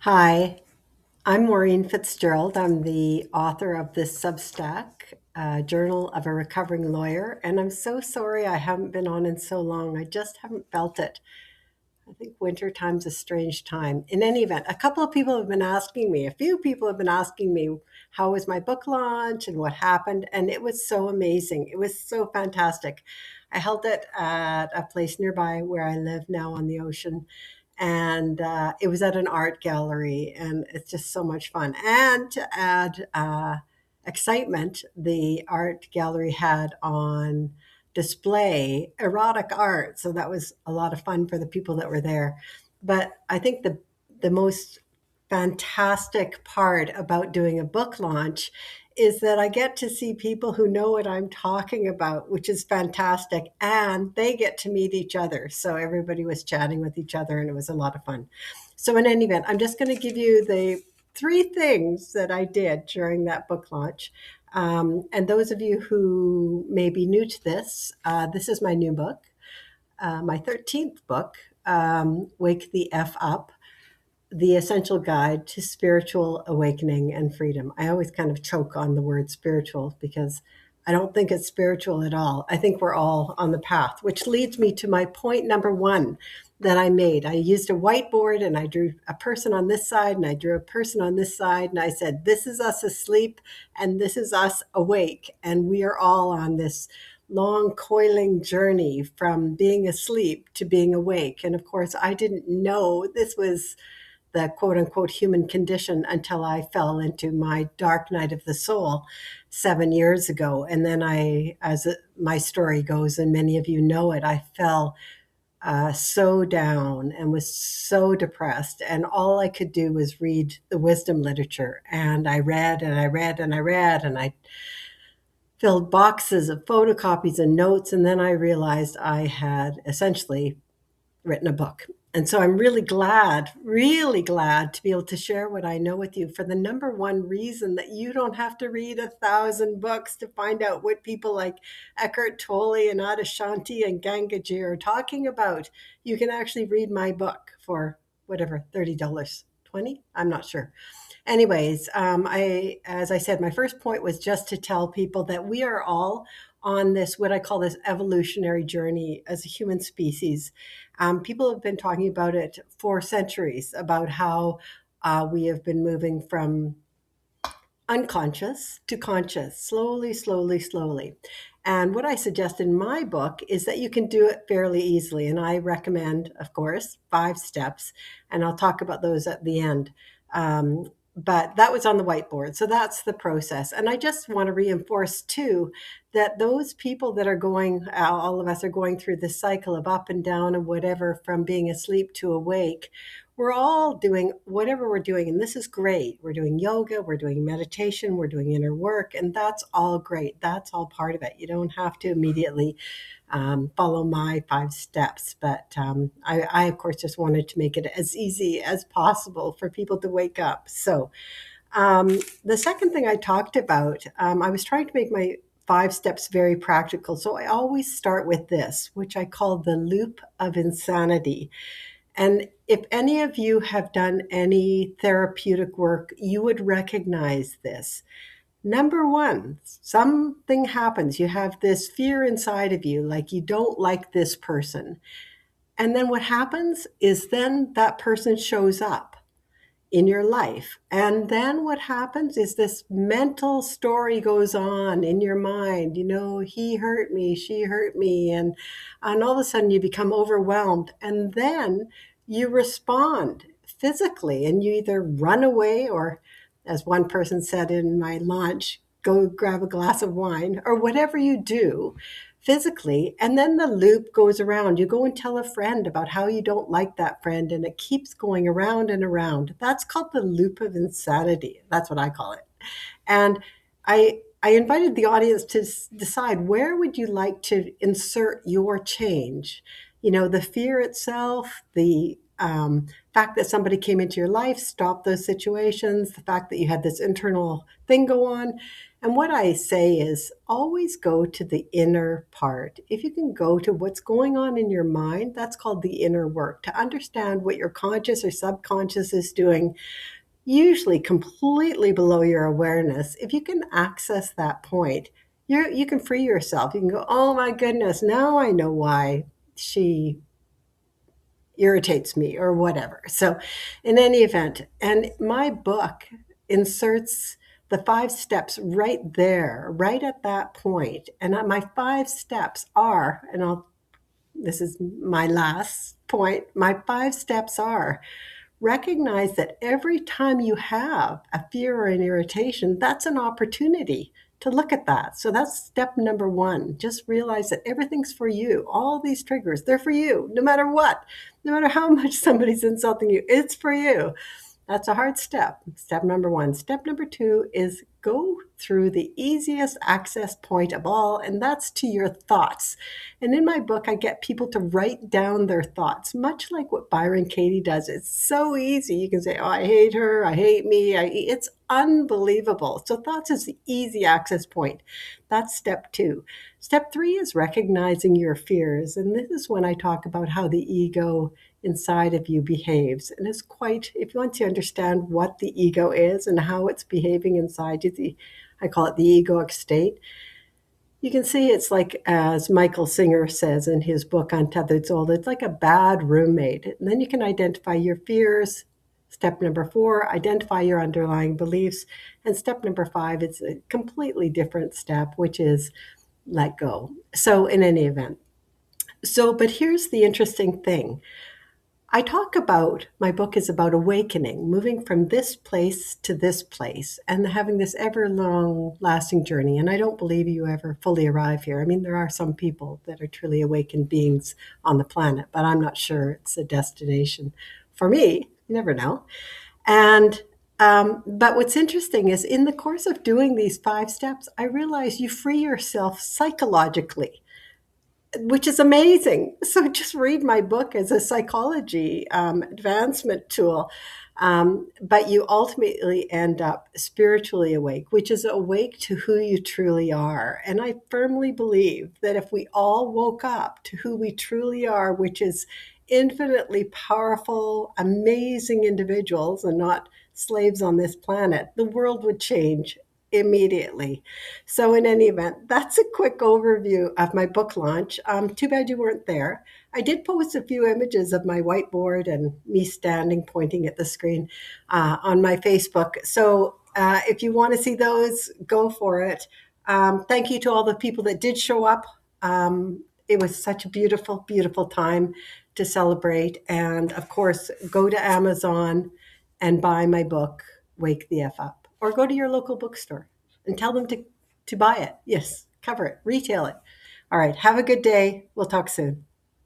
Hi, I'm Maureen Fitzgerald. I'm the author of this Substack, Journal of a Recovering Lawyer, and I'm so sorry I haven't been on in so long. I just haven't felt it. I think winter time's a strange time. In any event, a few people have been asking me how was my book launch and what happened, and it was so amazing. It was so fantastic. I held it at a place nearby where I live now on the ocean, and it was at an art gallery, and it's just so much fun. And to add excitement, the art gallery had on display erotic art, so that was a lot of fun for the people that were there. But I think the most fantastic part about doing a book launch is that I get to see people who know what I'm talking about, which is fantastic. And they get to meet each other. So everybody was chatting with each other and it was a lot of fun. So, in any event, I'm just going to give you the three things that I did during that book launch. And those of you who may be new to this is my new book, my 13th book, Wake the F Up, the Essential Guide to Spiritual Awakening and Freedom. I always kind of choke on the word spiritual because I don't think it's spiritual at all. I think we're all on the path, which leads me to my point number one that I made. I used a whiteboard and I drew a person on this side and I drew a person on this side. And I said, this is us asleep and this is us awake. And we are all on this long coiling journey from being asleep to being awake. And of course, I didn't know this was the quote unquote human condition until I fell into my dark night of the soul 7 years ago. And then my story goes, and many of you know it, I fell so down and was so depressed. And all I could do was read the wisdom literature. And I read and I read and I read and I filled boxes of photocopies and notes. And then I realized I had essentially written a book. And so I'm really glad to be able to share what I know with you for the number one reason that you don't have to read 1,000 books to find out what people like Eckhart Tolle and Adyashanti and Gangaji are talking about. You can actually read my book for whatever, $30, 20? I'm not sure. Anyways, as I said, my first point was just to tell people that we are all on this, what I call this evolutionary journey as a human species. People have been talking about it for centuries, about how we have been moving from unconscious to conscious, slowly, slowly, slowly. And what I suggest in my book is that you can do it fairly easily. And I recommend, of course, 5 steps, and I'll talk about those at the end. But that was on the whiteboard. So that's the process. And I just want to reinforce, too, that those people that are going, all of us are going through this cycle of up and down and whatever, from being asleep to awake, we're all doing whatever we're doing, and this is great. We're doing yoga, we're doing meditation, we're doing inner work, and that's all great. That's all part of it. You don't have to immediately follow my 5 steps, but I, of course, just wanted to make it as easy as possible for people to wake up. So, the second thing I talked about, I was trying to make my 5 steps very practical. So I always start with this, which I call the loop of insanity. And if any of you have done any therapeutic work, you would recognize this. Number one, something happens. You have this fear inside of you, like you don't like this person. And then what happens is then that person shows up in your life. And then what happens is this mental story goes on in your mind. You know, he hurt me, she hurt me. And all of a sudden you become overwhelmed. And then you respond physically and you either run away or, as one person said in my launch, go grab a glass of wine or whatever you do physically. And then the loop goes around. You go and tell a friend about how you don't like that friend, and it keeps going around and around. That's called the loop of insanity. That's what I call it. And I invited the audience to decide, where would you like to insert your change? You know, the fear itself, fact that somebody came into your life, stopped those situations, the fact that you had this internal thing go on. And what I say is always go to the inner part. If you can go to what's going on in your mind, that's called the inner work, to understand what your conscious or subconscious is doing, usually completely below your awareness. If you can access that point, you can free yourself. You can go, oh my goodness, now I know why she irritates me or whatever. So, in any event, and my book inserts the 5 steps right there, right at that point. And my 5 steps are, and this is my last point, my 5 steps are: recognize that every time you have a fear or an irritation, that's an opportunity to look at that. So that's step number 1. Just realize that everything's for you. All these triggers, they're for you, no matter what, no matter how much somebody's insulting you, it's for you. That's a hard step. Step number 1. Step number 2 is go through the easiest access point of all, and that's to your thoughts. And in my book, I get people to write down their thoughts, much like what Byron Katie does. It's so easy. You can say, oh, I hate her, I hate me. It's unbelievable. So thoughts is the easy access point. That's step 2. Step 3 is recognizing your fears. And this is when I talk about how the ego inside of you behaves. And it's quite, if you want to understand what the ego is and how it's behaving inside you, I call it the egoic state. You can see it's like, as Michael Singer says in his book Untethered Soul, it's like a bad roommate. And then you can identify your fears. Step number 4, identify your underlying beliefs. And step number 5, it's a completely different step, which is let go. So in any event, but here's the interesting thing. I talk about, my book is about awakening, moving from this place to this place and having this ever long lasting journey. And I don't believe you ever fully arrive here. I mean, there are some people that are truly awakened beings on the planet, but I'm not sure it's a destination for me. You never know. And but what's interesting is in the course of doing these 5 steps, I realize you free yourself psychologically, which is amazing. So just read my book as a psychology advancement tool. But you ultimately end up spiritually awake, which is awake to who you truly are. And I firmly believe that if we all woke up to who we truly are, which is infinitely powerful, amazing individuals and not slaves on this planet, the world would change immediately. So, in any event, that's a quick overview of my book launch. Too bad you weren't there. I did post a few images of my whiteboard and me standing pointing at the screen on my Facebook. So, if you want to see those, go for it. Thank you to all the people that did show up. It was such a beautiful, beautiful time to celebrate. And of course, go to Amazon and buy my book, Wake the F Up, or go to your local bookstore and tell them to buy it. Yes, cover it, retail it. All right, have a good day. We'll talk soon.